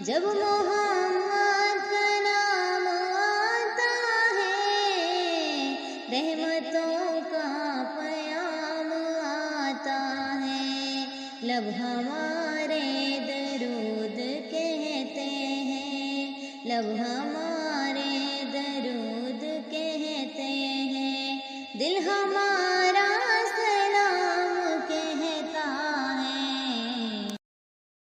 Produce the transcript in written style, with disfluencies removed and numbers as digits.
जब मोहम्मद का नाम आता है, रहमतों का प्याम आता है। लब हमारे दरूद कहते हैं, लब हमारे